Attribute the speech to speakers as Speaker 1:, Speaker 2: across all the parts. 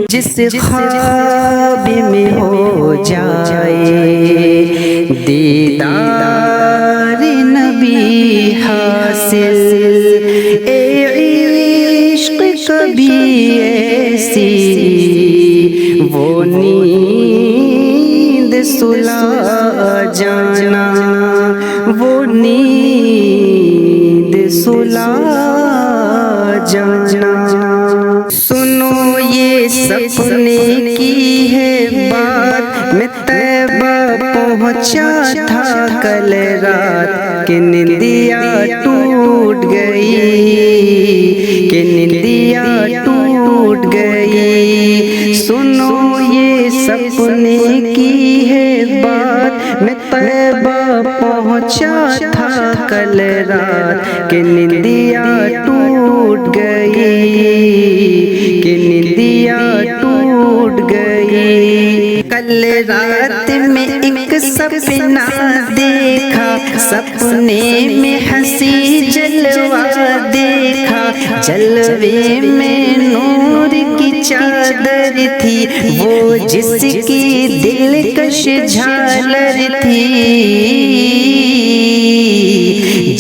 Speaker 1: جس خواب میں ہو جائے دیدار نبی حاصل، اے عشق کبھی ایسی وہ نیند سلا جانا، وہ نیند سلا جانا۔ سنو یہ سپنے کی ہے بات، میں طیبہ پہنچا تھا کل رات، کہ نندیا ٹوٹ گئی، کہ نندیا ٹوٹ گئی۔ سنو یہ سپنے کی ہے بات، میں طیبہ پہنچا تھا کل رات، کہ نندیا ٹوٹ گئی، کہ نندیا ٹوٹ گئی۔ کل رات میں ایک سپنا دیکھا، سپنے میں ہنسی جلوہ دیکھا، جلوے میں نور کی چادر تھی، وہ جس کی دلکش جھالر تھی،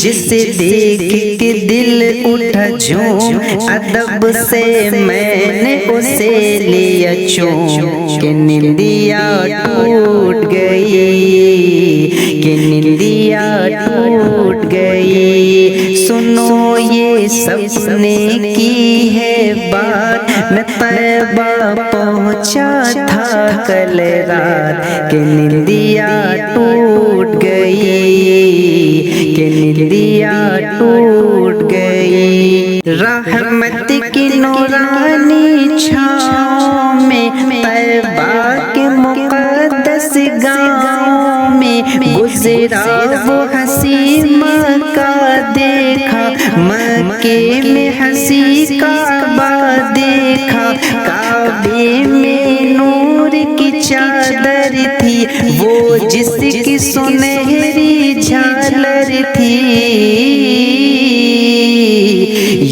Speaker 1: جسے دیکھ کے دل اٹھا جھوم، ادب سے میں نے اسے لیا چوم، کہ نندیا ٹوٹ گئی، کہ نندیا ٹوٹ گئی۔ سنو یہ سپنے کی ہے بات، میں طیبہ پہنچا تھا کل رات، کہ نندیا ٹوٹ گئی، کہ نندیا ٹوٹ گئی۔ رحمت کی نورانی چھاؤں میں، طیبہ کے مقدس گاؤں میں، گزرا وہ حسی مکہ دیکھا، مکے میں حسی کعبہ دیکھا، کعبے میں نور کی چادر تھی، وہ جس کی سنہری جھالر تھی،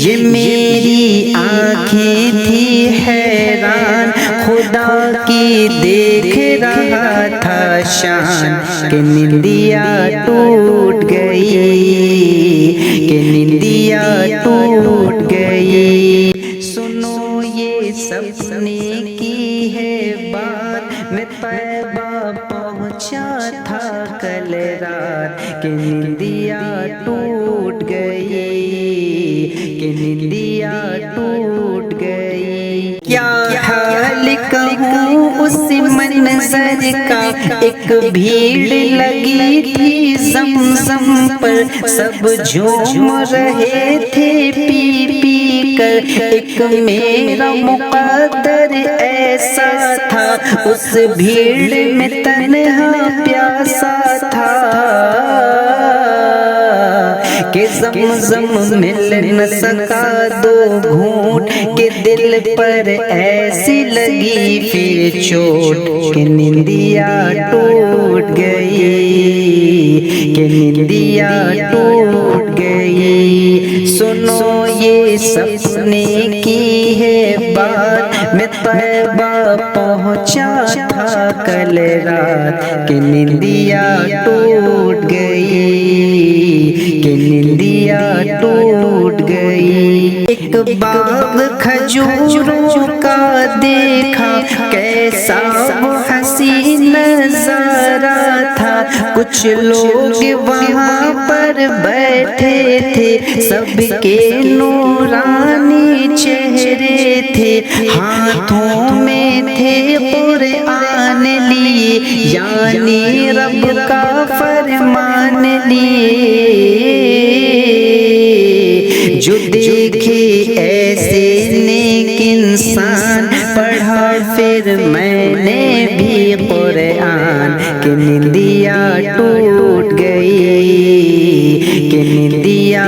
Speaker 1: یہ میری آنکھیں تھی حیران، خدا کی دیکھ رہا تھا شان، کہ نندیا ٹوٹ گئی، کہ نندیا ٹوٹ گئی۔ سنو یہ سپنے کی ہے بات، میں طیبہ پہنچا تھا کل رات، کہ نندیا ٹوٹ گئی، کہ نندیا ٹوٹ گئی۔ کیا حال کہوں اس منظر کا، ایک بھیڑ لگی تھی زمزم پر، سب جھوم رہے تھے پی پی کر، ایک میرا مقدر ایسا تھا، اس بھیڑ میں تنہا پیاسا تھا، کہ زمزم مل نہ سکا دو گھونٹ، کہ دل پر ایسی لگی پھر چوٹ، کہ نندیا ٹوٹ گئی، کہ نندیا ٹوٹ گئی۔ سنو یہ سپنے کی ہے بات، میں طیبہ پہنچا تھا کل رات، کہ نندیا ٹوٹ گئی، کہ نندیا ٹوٹ گئی۔ ایک باغ کھجوروں کا دیکھا، کیسا وہ حسین نظارہ تھا، کچھ لوگ وہاں پر بیٹھے تھے، سب کے نورانی چہرے تھے، ہاتھوں میں تھے قرآن لیے، یعنی رب کا فرمان لیے، جو دیکھے ایسے نیک انسان، پڑھا پھر میں نے بھی قرآن، کہ نندیا ٹوٹ گئی، کہ نندیا